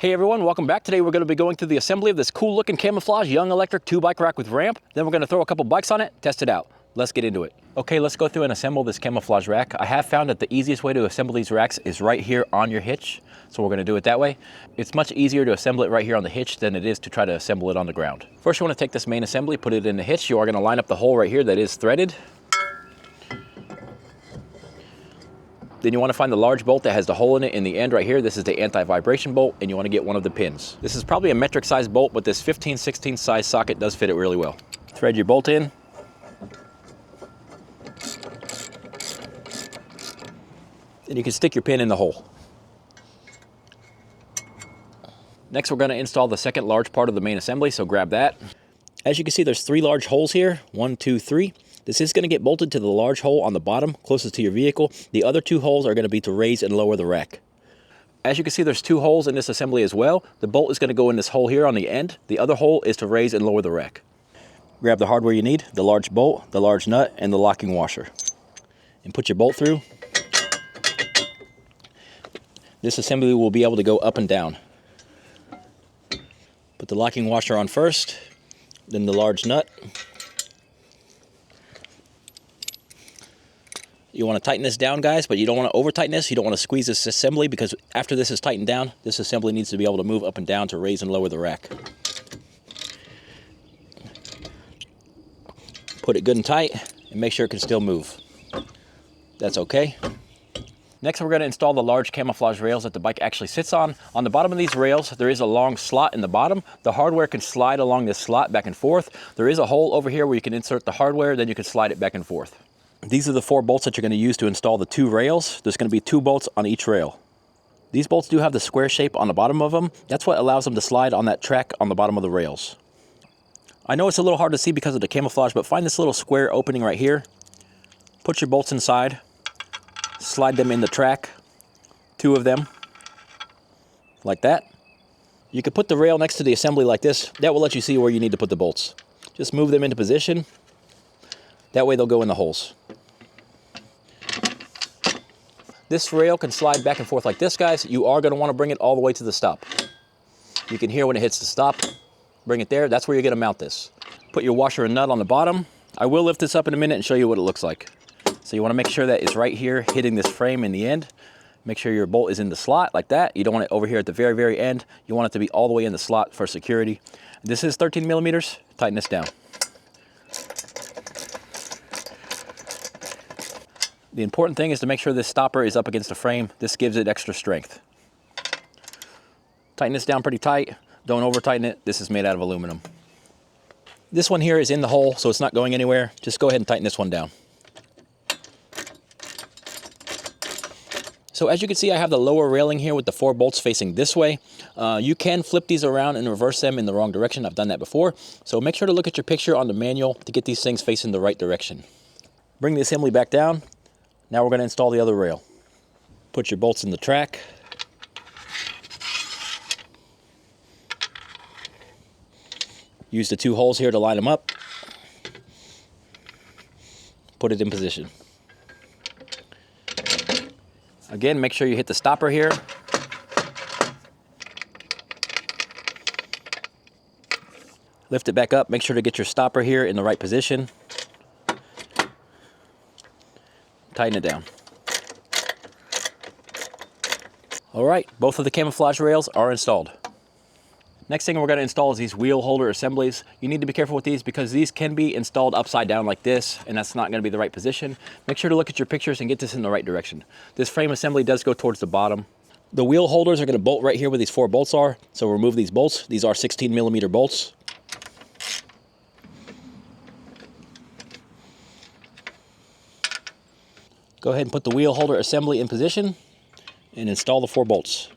Hey everyone, welcome back. Today we're going to be going through the assembly of this cool looking Camouflage young electric 2-bike rack with ramp. Then we're going to throw a couple bikes on it, test it out. Let's get into it. Okay, let's go through and assemble this Camouflage rack. I have found that the easiest way to assemble these racks is right here on your hitch. So we're going to do it that way. It's much easier to assemble it right here on the hitch than it is to try to assemble it on the ground. First you want to take this main assembly, put it in the hitch. You are going to line up the hole right here that is threaded. Then you want to find the large bolt that has the hole in it in the end right here. This is the anti-vibration bolt, and you want to get one of the pins. This is probably a metric size bolt, but this 15/16 size socket does fit it really well. Thread your bolt in. And you can stick your pin in the hole. Next, we're going to install the second large part of the main assembly, so grab that. As you can see, there's 3 large holes here. 1, 2, 3. This is going to get bolted to the large hole on the bottom, closest to your vehicle. The other 2 holes are going to be to raise and lower the rack. As you can see, there's 2 holes in this assembly as well. The bolt is going to go in this hole here on the end. The other hole is to raise and lower the rack. Grab the hardware you need, the large bolt, the large nut, and the locking washer. And put your bolt through. This assembly will be able to go up and down. Put the locking washer on first, then the large nut. You want to tighten this down, guys, but you don't want to over tighten this. You don't want to squeeze this assembly, because after this is tightened down, this assembly needs to be able to move up and down to raise and lower the rack. Put it good and tight and make sure it can still move. That's okay. Next, we're going to install the large Camouflage rails that the bike actually sits on. On the bottom of these rails, there is a long slot in the bottom. The hardware can slide along this slot back and forth. There is a hole over here where you can insert the hardware, then you can slide it back and forth. These are the 4 bolts that you're going to use to install the 2 rails. There's going to be 2 bolts on each rail. These bolts do have the square shape on the bottom of them. That's what allows them to slide on that track on the bottom of the rails. I know it's a little hard to see because of the camouflage, but find this little square opening right here. Put your bolts inside. Slide them in the track. 2 of them. Like that. You could put the rail next to the assembly like this. That will let you see where you need to put the bolts. Just move them into position. That way they'll go in the holes. This rail can slide back and forth like this, guys. You are going to want to bring it all the way to the stop. You can hear when it hits the stop. Bring it there. That's where you're going to mount this. Put your washer and nut on the bottom. I will lift this up in a minute and show you what it looks like. So you want to make sure that it's right here hitting this frame in the end. Make sure your bolt is in the slot like that. You don't want it over here at the very, very end. You want it to be all the way in the slot for security. This is 13 millimeters. Tighten this down. The important thing is to make sure this stopper is up against the frame. This gives it extra strength. Tighten this down pretty tight. Don't over tighten it. This is made out of aluminum. This one here is in the hole, so it's not going anywhere. Just go ahead and tighten this one down. So as you can see, I have the lower railing here with the 4 bolts facing this way. You can flip these around and reverse them in the wrong direction. I've done that before. So make sure to look at your picture on the manual to get these things facing the right direction. Bring the assembly back down. Now we're going to install the other rail. Put your bolts in the track. Use the 2 holes here to line them up. Put it in position. Again, make sure you hit the stopper here. Lift it back up. Make sure to get your stopper here in the right position. Tighten it down. All right, both of the Camouflage rails are installed. Next thing we're going to install is these wheel holder assemblies. You need to be careful with these because these can be installed upside down like this, and that's not going to be the right position. Make sure to look at your pictures and get this in the right direction. This frame assembly does go towards the bottom. The wheel holders are going to bolt right here where these 4 bolts are, so remove these bolts. These are 16 millimeter bolts. Go ahead and put the wheel holder assembly in position and install the 4 bolts.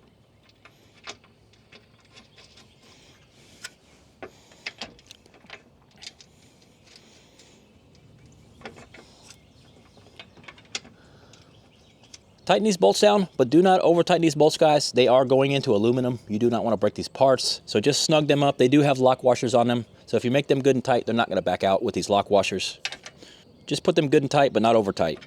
Tighten these bolts down, but do not over tighten these bolts, guys. They are going into aluminum. You do not want to break these parts. So just snug them up. They do have lock washers on them. So if you make them good and tight, they're not going to back out with these lock washers. Just put them good and tight, but not over tight.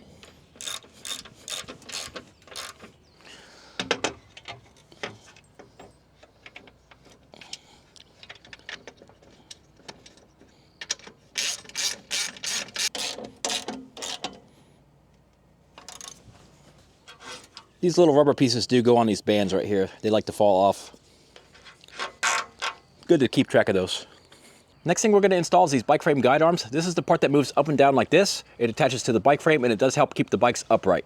These little rubber pieces do go on these bands right here. They like to fall off. Good to keep track of those. Next thing we're going to install is these bike frame guide arms. This is the part that moves up and down like this. It attaches to the bike frame and it does help keep the bikes upright.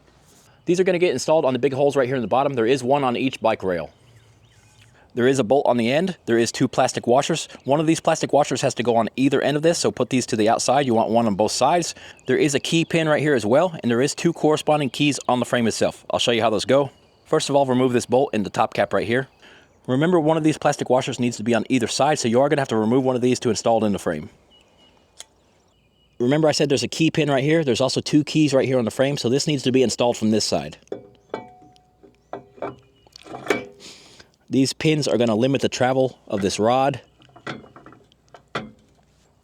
These are going to get installed on the big holes right here in the bottom. There is one on each bike rail. There is a bolt on the end. There is 2 plastic washers. One of these plastic washers has to go on either end of this, so put these to the outside. You want one on both sides. There is a key pin right here as well, and there is 2 corresponding keys on the frame itself. I'll show you how those go. First of all, remove this bolt in the top cap right here. Remember, one of these plastic washers needs to be on either side, so you are going to have to remove one of these to install it in the frame. Remember I said there's a key pin right here. There's also 2 keys right here on the frame, so this needs to be installed from this side. These pins are going to limit the travel of this rod.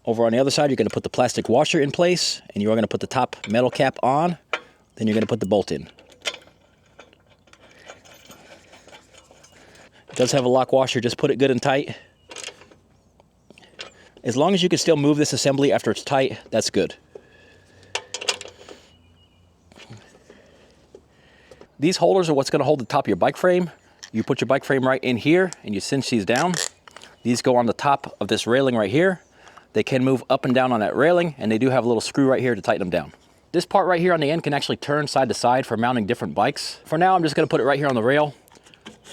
Over on the other side, you're going to put the plastic washer in place, and you are going to put the top metal cap on. Then you're going to put the bolt in. It does have a lock washer. Just put it good and tight. As long as you can still move this assembly after it's tight, that's good. These holders are what's going to hold the top of your bike frame. You put your bike frame right in here and you cinch these down. These go on the top of this railing right here. They can move up and down on that railing, and they do have a little screw right here to tighten them down. This part right here on the end can actually turn side to side for mounting different bikes. For now, I'm just going to put it right here on the rail.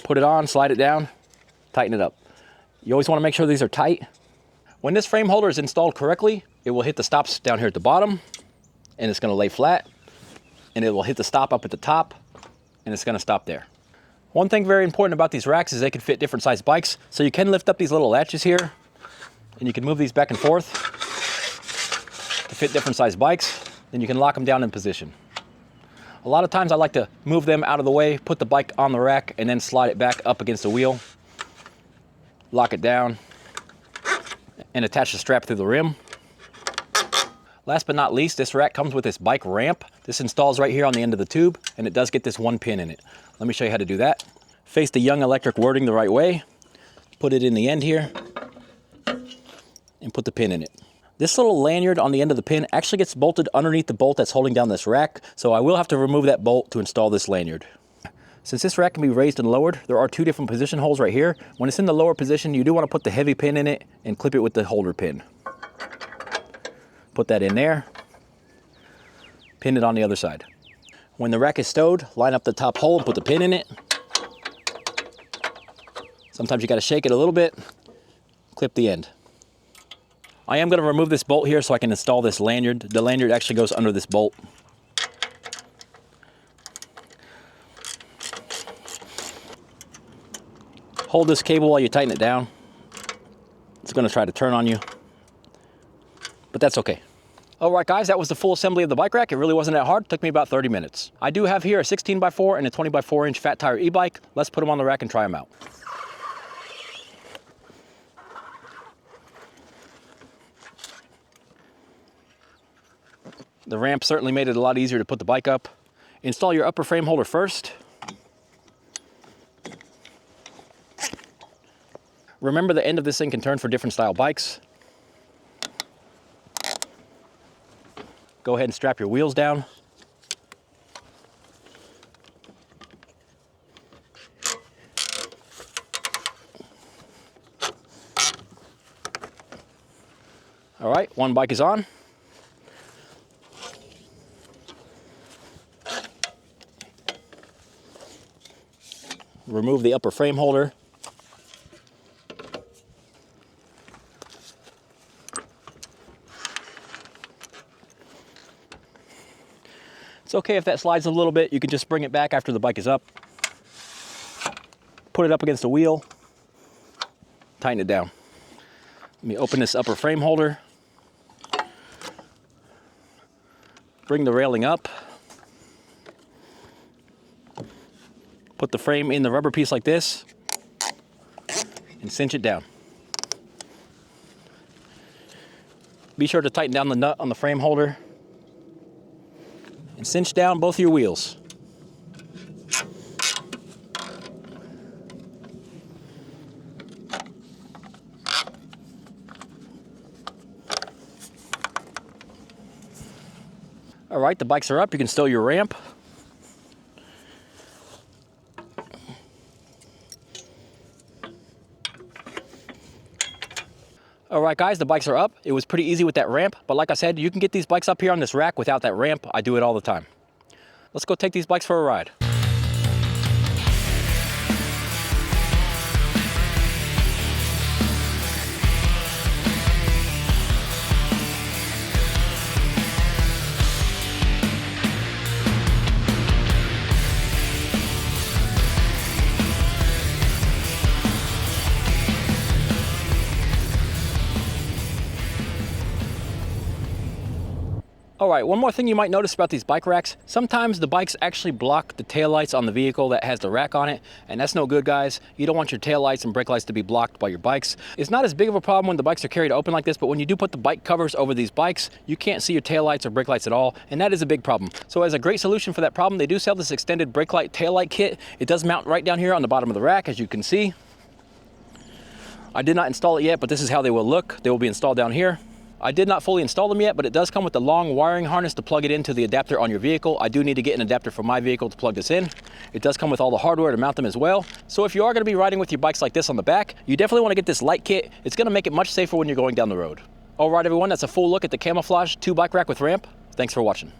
Put it on, slide it down, tighten it up. You always want to make sure these are tight. When this frame holder is installed correctly, it will hit the stops down here at the bottom, and it's going to lay flat, and it will hit the stop up at the top, and it's going to stop there. One thing very important about these racks is they can fit different size bikes, so you can lift up these little latches here, and you can move these back and forth to fit different size bikes. Then you can lock them down in position. A lot of times I like to move them out of the way, put the bike on the rack, and then slide it back up against the wheel, lock it down, and attach the strap through the rim. Last but not least, this rack comes with this bike ramp. This installs right here on the end of the tube, and it does get this 1 pin in it. Let me show you how to do that. Face the Young Electric wording the right way, put it in the end here, and put the pin in it. This little lanyard on the end of the pin actually gets bolted underneath the bolt that's holding down this rack, so I will have to remove that bolt to install this lanyard. Since this rack can be raised and lowered, there are 2 different position holes right here. When it's in the lower position, you do want to put the heavy pin in it and clip it with the holder pin. Put that in there, pin it on the other side. When the rack is stowed, line up the top hole and put the pin in it. Sometimes you got to shake it a little bit, clip the end. I am going to remove this bolt here so I can install this lanyard. The lanyard actually goes under this bolt. Hold this cable while you tighten it down. It's going to try to turn on you, but that's okay. All right, guys, that was the full assembly of the bike rack. It really wasn't that hard. It took me about 30 minutes. I do have here a 16x4 and a 20x4 inch fat tire e-bike. Let's put them on the rack and try them out. The ramp certainly made it a lot easier to put the bike up. Install your upper frame holder first. Remember, the end of this thing can turn for different style bikes. Go ahead and strap your wheels down. All right, one bike is on. Remove the upper frame holder. It's okay if that slides a little bit. You can just bring it back after the bike is up. Put it up against the wheel. Tighten it down. Let me open this upper frame holder. Bring the railing up. Put the frame in the rubber piece like this and cinch it down. Be sure to tighten down the nut on the frame holder and cinch down both your wheels. All right, the bikes are up. You can stow your ramp. All right, guys, the bikes are up. It was pretty easy with that ramp, but like I said, you can get these bikes up here on this rack without that ramp. I do it all the time. Let's go take these bikes for a ride. All right, one more thing you might notice about these bike racks, sometimes the bikes actually block the taillights on the vehicle that has the rack on it, and that's no good, guys. You don't want your taillights and brake lights to be blocked by your bikes. It's not as big of a problem when the bikes are carried open like this, but when you do put the bike covers over these bikes, you can't see your taillights or brake lights at all, and that is a big problem. So as a great solution for that problem, they do sell this extended brake light taillight kit. It does mount right down here on the bottom of the rack, as you can see. I did not install it yet, but this is how they will look. They will be installed down here. I did not fully install them yet, but it does come with the long wiring harness to plug it into the adapter on your vehicle. I do need to get an adapter for my vehicle to plug this in. It does come with all the hardware to mount them as well. So if you are going to be riding with your bikes like this on the back, you definitely want to get this light kit. It's going to make it much safer when you're going down the road. All right, everyone, that's a full look at the Camouflage 2 bike rack with ramp. Thanks for watching.